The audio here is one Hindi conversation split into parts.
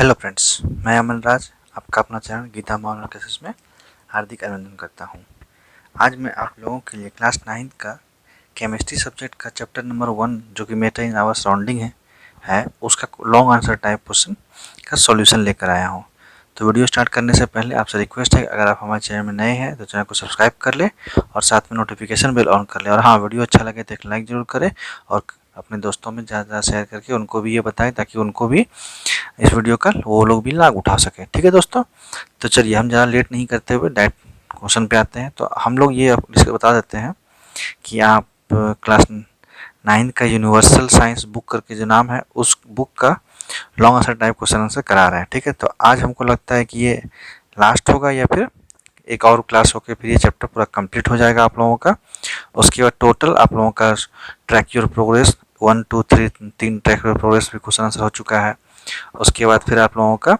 हेलो फ्रेंड्स, मैं अमन राज आपका अपना चैनल गीता मॉडल क्लासेस में हार्दिक अभिनंदन करता हूं। आज मैं आप लोगों के लिए क्लास 9 का केमिस्ट्री सब्जेक्ट का चैप्टर नंबर 1 जो कि मैटर इन आवर सराउंडिंग है उसका लॉन्ग आंसर टाइप क्वेश्चन का सॉल्यूशन लेकर आया हूं। तो वीडियो स्टार्ट करने से पहले आपसे रिक्वेस्ट है, अगर आप हमारे चैनल में नए हैं तो चैनल को सब्सक्राइब कर ले और साथ में नोटिफिकेशन बेल ऑन कर ले। और हाँ, वीडियो अच्छा लगे तो एक लाइक ज़रूर करें और अपने दोस्तों में ज़्यादा शेयर करके उनको भी ये बताएं ताकि उनको भी इस वीडियो का वो लोग भी लाभ उठा सकें। ठीक है दोस्तों, तो चलिए हम ज़्यादा लेट नहीं करते हुए डायरेक्ट क्वेश्चन पे आते हैं। तो हम लोग ये बता देते हैं कि आप क्लास 9 का यूनिवर्सल साइंस बुक करके जो नाम है उस बुक का long answer type question answer करा रहे हैं। ठीक है, तो आज हमको लगता है कि ये लास्ट होगा या फिर एक और क्लास होकर फिर ये चैप्टर पूरा कंप्लीट हो जाएगा आप लोगों का। उसके बाद टोटल आप लोगों का track your progress 1 2 3 3 track your progress भी क्वेश्चन आंसर हो चुका है। उसके बाद फिर आप लोगों का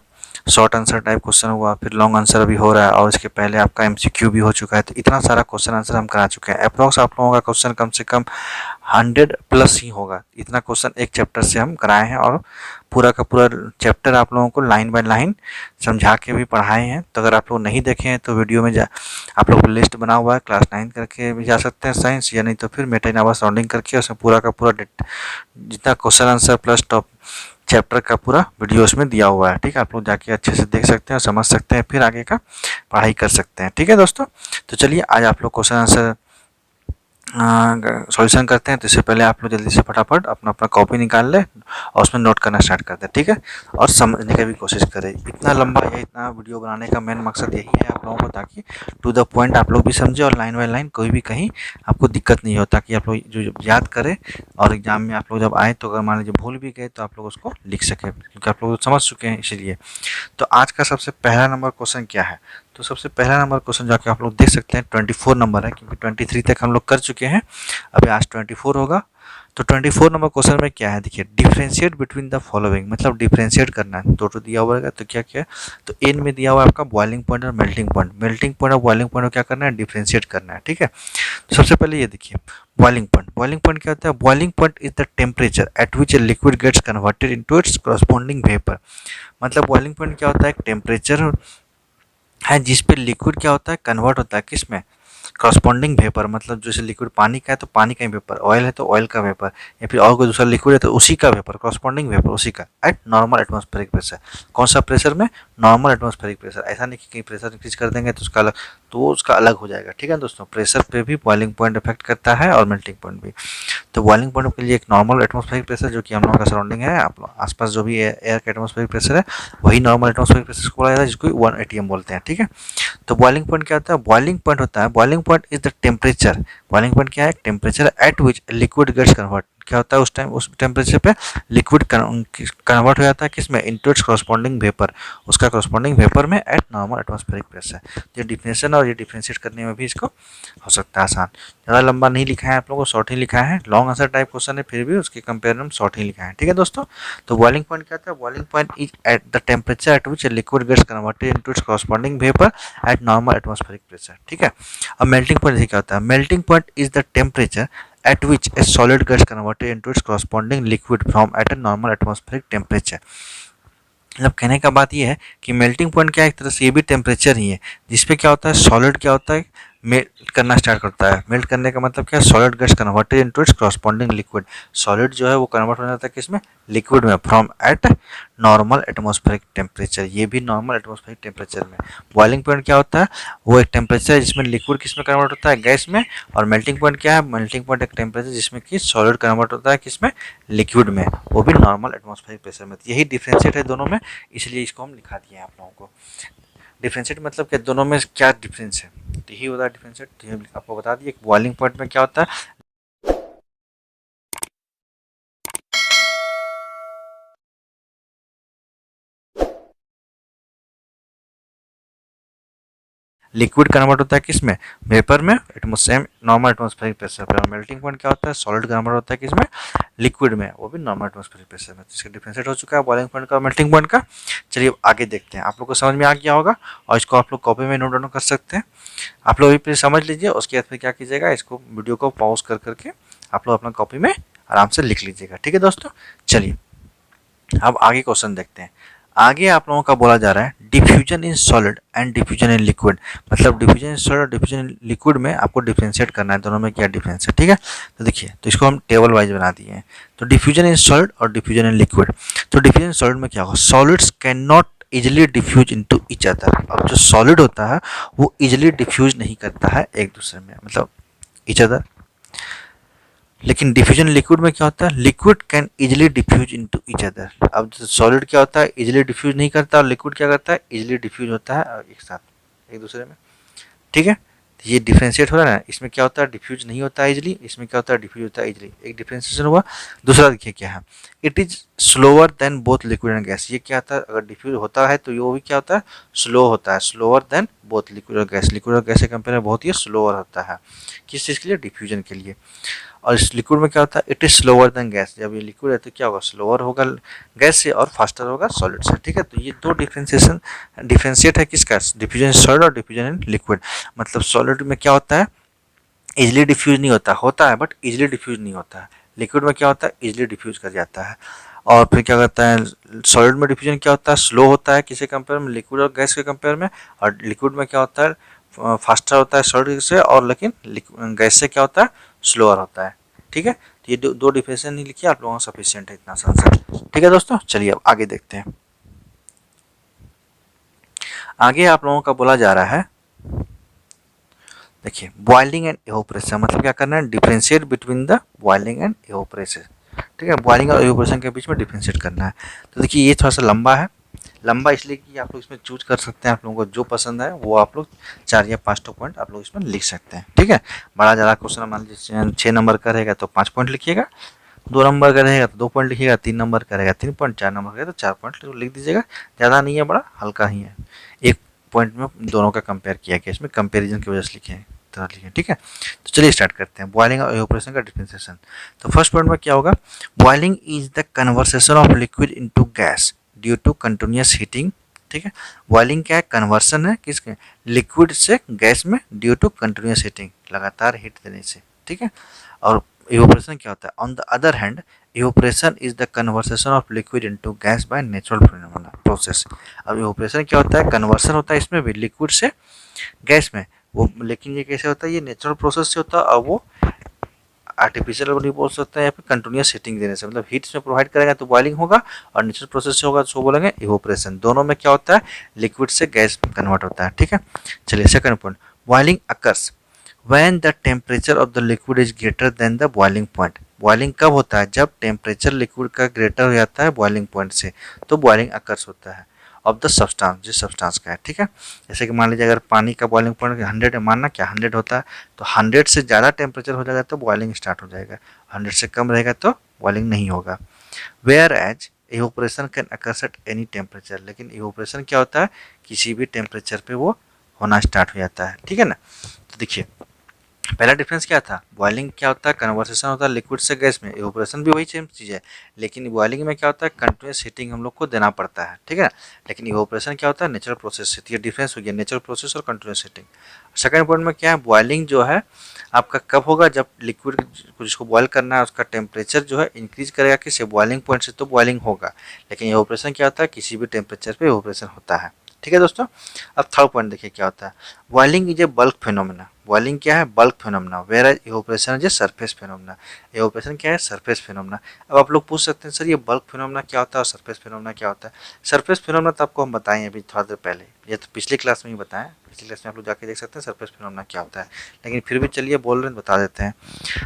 शॉर्ट आंसर टाइप क्वेश्चन हुआ, फिर लॉन्ग आंसर अभी हो रहा है और इसके पहले आपका एमसीक्यू भी हो चुका है। तो इतना सारा क्वेश्चन आंसर हम करा चुके हैं। अप्रॉक्स आप लोगों का क्वेश्चन कम से कम 100 प्लस ही होगा। इतना क्वेश्चन एक चैप्टर से हम कराए हैं और पूरा का पूरा चैप्टर आप लोगों को लाइन बाय लाइन समझा के भी पढ़ाए हैं। तो अगर आप लोग नहीं देखे हैं तो वीडियो में आप लोग लिस्ट बना हुआ है, क्लास 9 करके भी जा सकते हैं साइंस, या नहीं तो फिर मेटा इन आवर सराउंडिंग करके उसमें पूरा का पूरा जितना question answer plus top chapter का पूरा वीडियो उसमें दिया हुआ है। ठीक है, आप लोग जाके अच्छे से देख सकते हैं और समझ सकते हैं, फिर आगे का पढ़ाई कर सकते हैं। ठीक है दोस्तों, तो चलिए आज आप लोग क्वेश्चन आंसर सॉल्यूशन करते हैं। तो इससे पहले आप लोग जल्दी से फटाफट अपना अपना कॉपी निकाल लें और उसमें नोट करना स्टार्ट कर दें। ठीक है, और समझने की भी कोशिश करें। इतना लंबा या इतना वीडियो बनाने का मेन मकसद यही है आप लोगों को, ताकि टू द पॉइंट आप लोग भी समझें और लाइन बाय लाइन कोई भी कहीं आपको दिक्कत नहीं हो, ताकि आप लोग जो याद करें और एग्जाम में आप लोग जब आए तो अगर मान लीजिए भूल भी गए तो आप लोग उसको लिख सकें, क्योंकि आप लोग समझ चुके हैं इसलिए। तो आज का सबसे पहला नंबर क्वेश्चन क्या है? तो सबसे पहला नंबर क्वेश्चन जाके आप लोग देख सकते हैं 24 नंबर है, क्योंकि 23 तक हम लोग कर चुके हैं, अभी आज 24 होगा। तो 24 नंबर क्वेश्चन में क्या है, देखिए, डिफरेंशिएट बिटवीन द फॉलोइंग, मतलब डिफरेंशिएट करना है। तो दिया हुआ है, तो क्या क्या है, तो एन में दिया हुआ है आपका बॉइलिंग पॉइंट और मेल्टिंग पॉइंट। मेल्टिंग पॉइंट और बॉइलिंग पॉइंट को क्या करना है, डिफरेंशिएट करना है। ठीक है, तो सबसे पहले ये देखिए बॉइलिंग पॉइंट। बॉइलिंग पॉइंट क्या होता है? Boiling point is the temperature at which a liquid gets converted into its corresponding vapour. मतलब बॉइलिंग पॉइंट क्या होता है? एक टेम्परेचर है जिस पे लिक्विड क्या होता है, कन्वर्ट होता है किस में, कॉरस्पॉन्डिंग वेपर। मतलब जैसे लिक्विड पानी का है तो पानी का ही वेपर, ऑयल है तो ऑयल का वेपर, या फिर और कोई दूसरा लिक्विड है तो उसी का वेपर, कॉरस्पॉन्डिंग वेपर उसी का, एट नॉर्मल एटमॉस्फेरिक प्रेशर। कौन सा प्रेशर में? Normal atmospheric pressure. ऐसा नहीं कि कहीं प्रेशर इंक्रीज कर देंगे तो उसका अलग हो जाएगा। ठीक है दोस्तों, प्रेशर पे भी बॉइलिंग पॉइंट इफेक्ट करता है और मेल्टिंग पॉइंट भी। तो बॉइलिंग पॉइंट के लिए एक नॉर्मल एटमॉस्फेरिक प्रेशर जो कि हम लोगों का सराउंडिंग है, आप आसपास जो भी एयर का एटमॉस्फेरिक प्रेशर है वही नॉर्मल एटमॉस्फेरिक प्रेशर को बोला जाता है, जिसको 1 atm बोलते हैं। ठीक है, तो बॉइलिंग पॉइंट क्या होता है? बॉइलिंग पॉइंट होता है, boiling point is the temperature. Boiling point क्या है? Temperature at which liquid gets convert. क्या होता है उस टाइम, उस टेम्परेचर पे लिक्विड कन्वर्ट हो जाता है किसमें, इनटू इट्स कॉरस्पॉन्डिंग वेपर, उसका कॉरस्पॉन्डिंग वेपर में एट नॉर्मल एटमॉस्फेरिक प्रेशर। ये डिफिनेशन और ये डिफरेंशिएट करने में भी इसको हो सकता है आसान। ज़्यादा लंबा नहीं लिखा है आप लोगों को, शॉर्ट ही लिखा है। लॉन्ग आंसर टाइप क्वेश्चन है फिर भी उसके कंपेयर में शॉर्ट ही लिखा है। ठीक है दोस्तों, तो बॉइलिंग पॉइंट क्या होता है? Boiling point is at the temperature at which liquid gets converted into its corresponding vapour at normal atmospheric pressure. ठीक है, अब मेल्टिंग पॉइंट क्या होता है? Melting point is the temperature at which a solid gets converted into its corresponding liquid from at a normal atmospheric temperature। मतलब कहने का बात यह है कि मेल्टिंग पॉइंट क्या है, एक तरह से ये भी टेम्परेचर ही है जिसपे क्या होता है, सॉलिड क्या होता है, मेल्ट करना स्टार्ट करता है। मेल्ट करने का मतलब क्या है, solid gets converted into its corresponding liquid. Solid जो है वो कन्वर्ट हो जाता है किसमें, लिक्विड में, from eight normal atmospheric temperature. ये भी नॉर्मल एटमॉस्फेरिक टेम्परेचर में। बॉइलिंग पॉइंट क्या होता है, वो एक टेम्परेचर है जिसमें लिक्विड किसमें कन्वर्ट होता है, गैस में। और मेल्टिंग पॉइंट क्या है, मेल्टिंग पॉइंट एक टेम्परेचर जिसमें कि सॉलिड कन्वर्ट होता है किसमें, लिक्विड में, वो भी नॉर्मल एटमॉस्फेरिक प्रेशर में। यही डिफ्रेंशिएट है दोनों में, इसलिए इसको हम लिखा दिए हैं आप लोगों को। डिफरेंशिएट मतलब क्या, दोनों में क्या डिफरेंस है, तो यही होता है डिफरेंशिएट। तो ये आपको बता दिए बॉइलिंग पॉइंट में क्या होता है, लिक्विड कन्वर्ट होता है किसमें, वेपर में, सेम नॉर्मल एटमॉस्फेरिक प्रेशर पर। मेल्टिंग पॉइंट क्या होता है, सॉलिड कन्वर्ट होता है किसमें, लिक्विड में, वो भी नॉर्मल एटमॉस्फेरिक प्रेशर में। इसका डिफरेंशिएट हो चुका है बॉइलिंग पॉइंट का और मेल्टिंग पॉइंट का। चलिए आगे देखते हैं, आप लोग को समझ में आ गया होगा और इसको आप लोग कॉपी में नोट डाउन कर सकते हैं। आप लोग भी समझ लीजिए, उसके बाद फिर क्या कीजिएगा, इसको वीडियो को पॉज कर करके आप लोग अपना कॉपी में आराम से लिख लीजिएगा। ठीक है दोस्तों, चलिए अब आगे क्वेश्चन देखते हैं। आगे आप लोगों का बोला जा रहा है diffusion in solid and diffusion in liquid, मतलब डिफ्यूजन इन सॉलिड और डिफ्यूजन इन लिक्विड में आपको डिफ्रेंशिएट करना है, दोनों में क्या डिफरेंस है, ठीक है। तो देखिए, तो इसको हम टेबल वाइज बना दिए हैं। तो डिफ्यूजन इन सॉलिड और डिफ्यूजन इन लिक्विड, तो डिफ्यूजन इन सॉलिड में क्या होगा, solids can not easily diffuse into each other. अब जो सॉलिड होता है वो इजिली डिफ्यूज नहीं करता है एक दूसरे में, मतलब ईच अदर। लेकिन डिफ्यूजन लिक्विड में क्या होता है, liquid can easily diffuse into each other. अब सॉलिड क्या होता है, इजिली डिफ्यूज नहीं करता, और लिक्विड क्या करता है, इजिली डिफ्यूज होता है एक साथ एक दूसरे में, ठीक है। तो ये डिफ्रेंशिएट हो रहा है ना, इसमें क्या होता है, डिफ्यूज नहीं होता है इजिली, इसमें क्या होता है, डिफ्यूज होता है इजिली, एक डिफ्रेंशिएशन हुआ। दूसरा देखिए क्या है, it is slower then both liquid and gas. ये क्या होता है, अगर डिफ्यूज होता है तो ये भी क्या होता है, स्लो होता है, स्लोअर देन बोथ लिक्विड और गैस। लिक्विड और गैस के कंपेयर में बहुत ही स्लोअर होता है, किस चीज़ के लिए, डिफ्यूजन के लिए। और इस लिक्विड में क्या होता है, it is slower then gas. जब ये लिक्विड है तो क्या होगा, स्लोअर होगा गैस से और फास्टर होगा सॉलिड से, ठीक है। तो ये दो डिफ्रेंशिएट है किसका, डिफ्यूजन सॉलिड और डिफ्यूजन इन लिक्विड। मतलब सॉलिड में क्या होता है, इजिली डिफ्यूज नहीं होता, होता है बट इजिली डिफ्यूज नहीं होता है। लिक्विड में क्या होता है, इजिली डिफ्यूज कर जाता है। और फिर क्या करता है, सॉलिड में डिफ्यूजन क्या होता है, स्लो होता है किसी कंपेयर में, लिक्विड और गैस के कंपेयर में। और लिक्विड में क्या होता है, फास्टर होता है सॉलिड से, और लेकिन गैस से क्या होता है, स्लोअर होता है, ठीक है। तो ये दो डिफरेंशिएशन नहीं लिखिए आप लोगों का, सफिशिएंट है इतना सा आंसर, ठीक है दोस्तों। चलिए अब आगे देखते हैं। आगे आप लोगों का बोला जा रहा है, देखिए बॉइलिंग एंड इवोपरेशन, मतलब क्या करना है, differentiate between the boiling and evaporation, ठीक है। बॉइलिंग और इवोपरेशन के बीच में डिफरेंशिएट करना है। तो देखिए ये थोड़ा सा लंबा है, लंबा इसलिए कि आप लोग इसमें चूज कर सकते हैं, आप लोगों को जो पसंद है वो आप लोग 4 या 5 पॉइंट आप लोग इसमें लिख सकते हैं, ठीक है। बड़ा ज़्यादा क्वेश्चन मान लीजिए 6 नंबर का रहेगा तो 5 पॉइंट लिखिएगा, 2 नंबर का रहेगा तो 2 पॉइंट लिखिएगा, 3 नंबर का रहेगा 3 पॉइंट, 4 नंबर का तो 4 पॉइंट लिख दीजिएगा। ज़्यादा नहीं है, बड़ा हल्का ही है, एक पॉइंट में दोनों का कंपेयर किया गया, इसमें कंपेरिजन की वजह से लिखे हैं, तरह लिखे, ठीक है। तो चलिए स्टार्ट करते हैं बॉइलिंग और इवोपरेशन का डिफरेंशिएशन। तो फर्स्ट पॉइंट में क्या होगा, boiling is the conversation of liquid into gas due to continuous heating, ठीक है। बॉइलिंग क्या है, कन्वर्सन है किसके, लिक्विड से गैस में ड्यू टू कंटिन्यूअस हीटिंग, लगातार हीट देने से, ठीक है। और इवोपरेशन क्या होता है, on the other hand evaporation is the conversation of liquid into gas by natural process. अब इवोपरेशन क्या होता है, कन्वर्सन होता है इसमें भी लिक्विड से गैस में, वो लेकिन ये कैसे होता है, ये नेचुरल प्रोसेस से होता है, और वो आर्टिफिशियल नहीं बोल सकते हैं, या फिर कंटिन्यूअस हीटिंग देने से, मतलब हीट में प्रोवाइड करेगा तो बॉइलिंग होगा, और नेचुरल प्रोसेस से होगा तो बोलेंगे इवोपरेशन। दोनों में क्या होता है, लिक्विड से गैस कन्वर्ट होता है, ठीक है। चलिए second point, boiling occurs when the temperature of the liquid is greater than the boiling point. Boiling कब होता है, जब टेम्परेचर लिक्विड का ग्रेटर हो जाता है बॉइलिंग पॉइंट से, तो बॉइलिंग अकर्स होता है ऑफ द सब्सटेंस, जिस सब्सटेंस का है, ठीक है। जैसे कि मान लीजिए अगर पानी का बॉइलिंग पॉइंट 100 है, मानना क्या 100 होता है, तो 100 से ज़्यादा टेम्परेचर हो जाएगा तो बॉइलिंग स्टार्ट हो जाएगा, 100 से कम रहेगा तो बॉइलिंग नहीं होगा। Whereas evaporation can occurs at any temperature, लेकिन इवोपरेशन क्या होता है, किसी भी टेम्परेचर पे वो होना स्टार्ट हो जाता है, ठीक है ना। तो देखिए पहला डिफरेंस क्या था, बॉइलिंग क्या होता है, कन्वर्सेशन होता है लिक्विड से गैस में, इवोपरेशन भी वही सेम चीज़ है, लेकिन बॉइलिंग में क्या होता है, कंटिन्यूस हीटिंग हम लोग को देना पड़ता है, ठीक है। लेकिन इवोपरेशन क्या होता है, नेचुरल प्रोसेस से, ये डिफरेंस हो गया नेचुरल प्रोसेस और कंटिन्यूस हीटिंग। सेकंड पॉइंट में क्या है, बॉइलिंग जो है आपका कब होगा, जब लिक्विड जिसको बॉयल करना है उसका टेम्परेचर जो है इंक्रीज करेगा किससे, बॉइलिंग पॉइंट से, तो बॉइलिंग होगा। लेकिन इवोपरेशन क्या होता है, किसी भी टेम्परेचर पे इवोपरेशन होता है, ठीक है दोस्तों। अब थर्ड पॉइंट देखिए क्या होता है, boiling is a bulk phenomena. Boiling क्या है, bulk phenomena, whereas evaporation is a surface phenomena. Evaporation क्या है, सरफेस फिनोमेना। अब आप लोग पूछ सकते हैं सर ये बल्क फिनोमेना क्या होता है और सरफेस फिनोमेना क्या होता है। सरफेस फिनोमेना तो आपको हम बताएं अभी थोड़ा देर पहले, ये तो पिछली क्लास में ही बताएं, पिछली क्लास में आप लोग जाके देख सकते हैं सरफेस फिनोमेना क्या होता है, लेकिन फिर भी चलिए बोल रहे हैं बता देते हैं।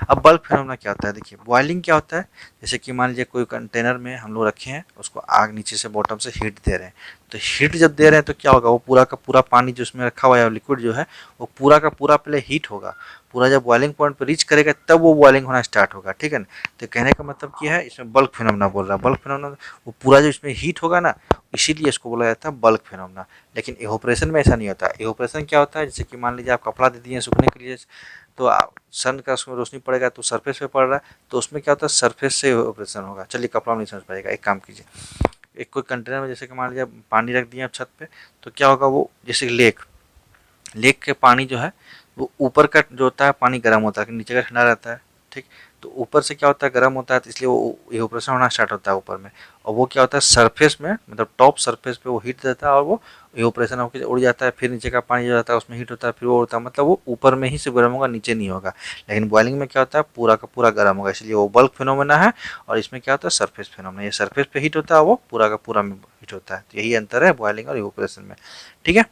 अब बल्क फिनोमेना क्या होता है, देखिए बॉइलिंग क्या होता है, जैसे कि मान लीजिए कोई कंटेनर में हम लोग रखे हैं, उसको आग नीचे से बॉटम से हीट दे रहे हैं, तो हीट जब दे रहे हैं तो क्या होगा, वो पूरा का पूरा पानी जो उसमें रखा हुआ है लिक्विड जो है, वो पूरा का पूरा पहले हीट होगा, पूरा जब बॉइलिंग पॉइंट पर रीच करेगा तब वो बॉइलिंग होना स्टार्ट होगा, ठीक है ना। तो कहने का मतलब क्या है, इसमें बल्क फिनोमेना बोल रहा है, बल्क फिनोमेना वो पूरा जो इसमें हीट होगा ना, इसीलिए इसको बोला जाता है बल्क फिनोमेना। लेकिन इवोपरेशन में ऐसा नहीं होता। इवोपरेशन क्या होता है, जैसे कि मान लीजिए आप कपड़ा दे दिए सूखने के लिए, तो सन का उसमें रोशनी पड़ेगा तो सरफेस पे पड़ रहा है, तो उसमें क्या होता है, सरफेस से इवोपरेशन होगा। चलिए कपड़ा नहीं समझ पाएगा, एक काम कीजिए, एक कोई कंटेनर में जैसे कि मान लीजिए पानी रख दिए आप छत पे, तो क्या होगा, वो जैसे लेक के पानी जो है वो ऊपर का जो होता है पानी गर्म होता है, नीचे का ठंडा रहता है, ठीक। तो ऊपर से क्या होता है, गर्म होता है, तो इसलिए वो इवेपोरेशन होना स्टार्ट होता है ऊपर में। और वो क्या होता है, सरफेस में मतलब टॉप सरफेस पे वो हीट देता है और वो इवेपोरेशन होकर उड़ जाता है। फिर नीचे का पानी जो जाता है उसमें हीट होता है, फिर वो उड़ता है, मतलब वो ऊपर में ही सिर्फ गर्म होगा, नीचे नहीं होगा। लेकिन बॉइलिंग में क्या होता है, पूरा का पूरा गर्म होगा, इसलिए वो बल्क फिनोमेना है। और इसमें क्या होता है, सरफेस फिनोमेना, ये सरफेस पे हीट होता है, वो पूरा का पूरा में हीट होता है। तो यही अंतर है बॉइलिंग और इवेपोरेशन में। ठीक है,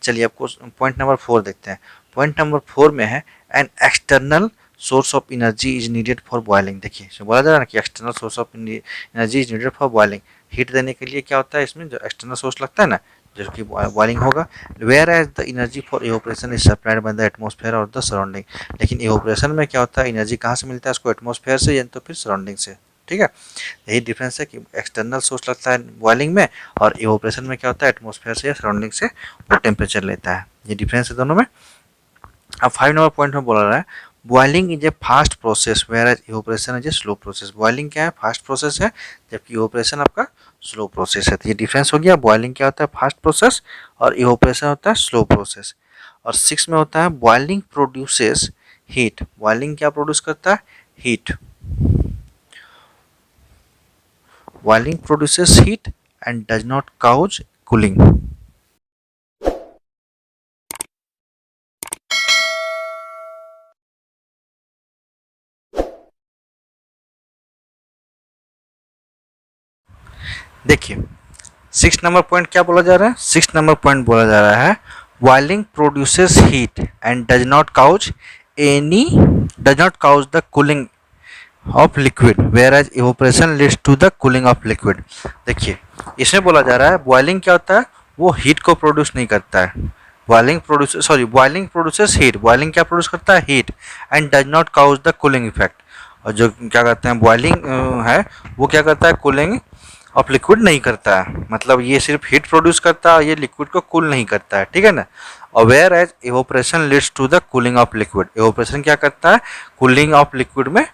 चलिए आपको पॉइंट नंबर 4 देखते हैं। पॉइंट नंबर 4 में है an external source of energy is needed for boiling. देखिए इसमें बोला जा रहा है ना कि external source of energy is needed for boiling. Heat देने के लिए क्या होता है, इसमें जो एक्सटर्नल सोर्स लगता है ना, जो कि बॉइलिंग होगा। Whereas the energy for evaporation is supplied by the atmosphere और द सराउंडिंग। लेकिन इवेपोरेशन में क्या होता है, एनर्जी कहाँ से मिलता है उसको, एटमॉस्फेयर से या तो फिर सराउंडिंग से। ठीक है, यही डिफरेंस है कि एक्सटर्नल सोर्स लगता है बॉइलिंग में, और इवेपोरेशन में क्या होता है, एटमॉस्फेयर से या सराउंडिंग से वो टेम्परेचर लेता है। ये डिफरेंस है दोनों में। अब 5 नंबर पॉइंट में बोला रहा है boiling is a fast process whereas evaporation is a slow process. Boiling क्या है, फास्ट प्रोसेस है, जबकि इवेपोरेशन आपका स्लो प्रोसेस है। तो ये डिफरेंस हो गया, बॉइलिंग क्या होता है, फास्ट प्रोसेस, और इवेपोरेशन होता है स्लो प्रोसेस। और 6 में होता है बॉइलिंग प्रोड्यूसेस हीट। बॉइलिंग क्या प्रोड्यूस करता है, heat. Boiling produces heat and does not cause cooling. देखिए 6 नंबर पॉइंट क्या बोला जा रहा है, 6 नंबर पॉइंट बोला जा रहा है boiling produces heat and does not cause the cooling of liquid whereas evaporation leads to the cooling of liquid. देखिए इसमें बोला जा रहा है बॉइलिंग क्या होता है, वो हीट को प्रोड्यूस नहीं करता है। Boiling produces heat. बॉइलिंग क्या प्रोड्यूस करता है, heat, and does not cause the cooling effect. और जो क्या कहते हैं बॉइलिंग है, वो क्या करता है, कूलिंग ऑफ लिक्विड नहीं करता है। मतलब ये सिर्फ हीट प्रोड्यूस करता है, ये लिक्विड को कूल नहीं करता है। ठीक है ना। और whereas evaporation leads to the cooling of liquid. Evaporation क्या करता है, कूलिंग ऑफ लिक्विड में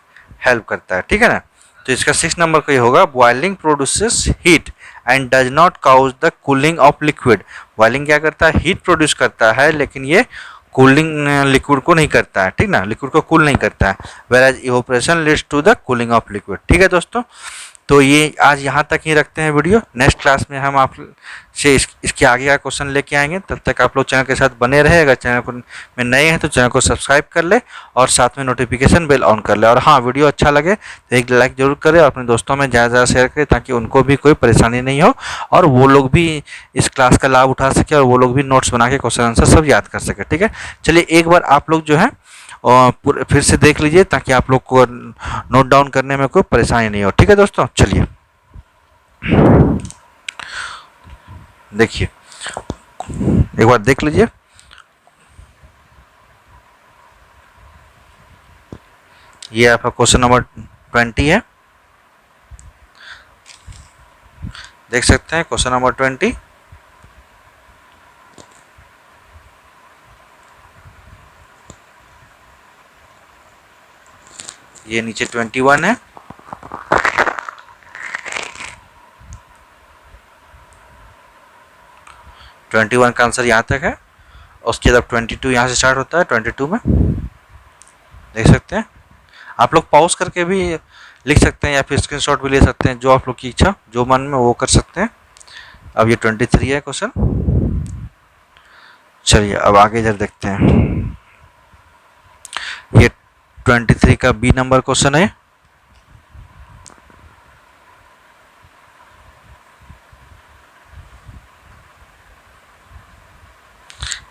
हेल्प करता है। ठीक है ना। तो इसका 6 नंबर का ये होगा boiling produces heat and does not cause the cooling of liquid. Boiling क्या करता है, हीट प्रोड्यूस करता है, लेकिन ये कूलिंग लिक्विड को नहीं करता है। ठीक ना, लिक्विड को कूल नहीं करता है। Whereas evaporation leads to the cooling of liquid. ठीक है दोस्तों, तो ये आज यहाँ तक ही रखते हैं वीडियो। नेक्स्ट क्लास में हम आप से इसके आगे का क्वेश्चन लेके आएंगे। तब तक आप लोग चैनल के साथ बने रहे। अगर चैनल को में नए हैं तो चैनल को सब्सक्राइब कर ले और साथ में नोटिफिकेशन बेल ऑन कर ले। और हाँ, वीडियो अच्छा लगे तो एक लाइक जरूर करें और अपने दोस्तों में ज़्यादा ज़्यादा शेयर करें, ताकि उनको भी कोई परेशानी नहीं हो और वो लोग भी इस क्लास का लाभ उठा सके और वो लोग भी नोट्स बना के क्वेश्चन आंसर सब याद कर सके। ठीक है, चलिए एक बार आप लोग जो है और फिर से देख लीजिए, ताकि आप लोग को नोट डाउन करने में कोई परेशानी नहीं हो। ठीक है दोस्तों, चलिए देखिए एक बार देख लीजिए। ये आपका क्वेश्चन नंबर 20 है, देख सकते हैं क्वेश्चन नंबर 20। ये नीचे 21 है। ट्वेंटी वन का आंसर यहाँ तक है। उसके बाद 22 यहाँ से स्टार्ट होता है। 22 में देख सकते हैं। आप लोग पॉज करके भी लिख सकते हैं या फिर स्क्रीनशॉट भी ले सकते हैं, जो आप लोग की इच्छा, जो मन में वो कर सकते हैं। अब ये 23 है क्वेश्चन। चलिए अब आगे इधर देखते हैं। ये 23 का बी नंबर क्वेश्चन है।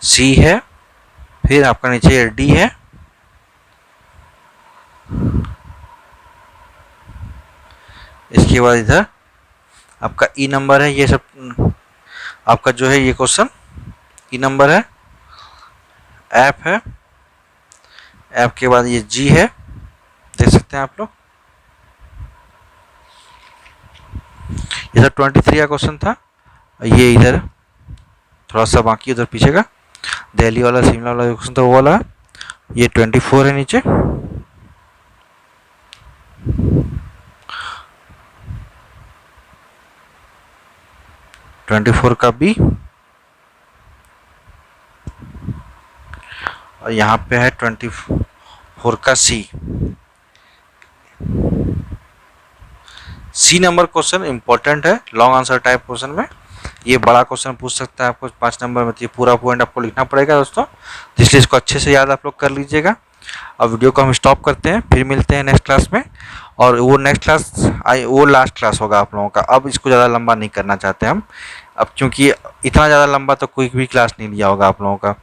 सी है, फिर आपका नीचे डी है, इसके बाद इधर आपका ई नंबर है। ये सब आपका जो है ये क्वेश्चन ई नंबर है। एफ है, एफ के बाद ये जी है, देख सकते हैं आप लोग। इधर 23 का क्वेश्चन था, ये इधर थोड़ा सा बाकी उधर पीछे का दिल्ली वाला शिमला वाला क्वेश्चन था वो वाला। ये 24 है नीचे। ट्वेंटी फोर का बी, और यहाँ पे है 24 का सी। सी नंबर क्वेश्चन इंपॉर्टेंट है लॉन्ग आंसर टाइप क्वेश्चन में, ये बड़ा क्वेश्चन पूछ सकता है आपको 5 नंबर में, तो ये पूरा पॉइंट आपको लिखना पड़ेगा दोस्तों, इसलिए इसको अच्छे से याद आप लोग कर लीजिएगा। अब वीडियो को हम स्टॉप करते हैं, फिर मिलते हैं नेक्स्ट क्लास में। और वो नेक्स्ट क्लास वो लास्ट क्लास होगा आप लोगों का। अब इसको ज़्यादा लंबा नहीं करना चाहते हम, अब क्योंकि इतना ज़्यादा लंबा तो कोई भी क्लास नहीं लिया होगा आप लोगों का।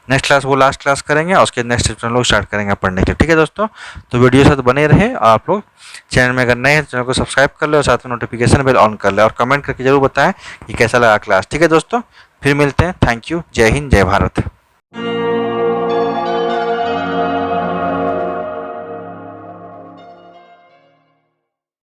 नेक्स्ट क्लास वो लास्ट क्लास करेंगे और उसके नेक्स्ट चैप्टर लोग स्टार्ट करेंगे पढ़ने के। ठीक है दोस्तों, तो वीडियो साथ बने रहे। आप लोग चैनल में अगर नए हैं चैनल को सब्सक्राइब कर ले और साथ में नोटिफिकेशन बेल ऑन कर ले और कमेंट करके जरूर बताएं कि कैसा लगा क्लास। ठीक है दोस्तों, फिर मिलते हैं। Thank you. जय हिंद, जय भारत।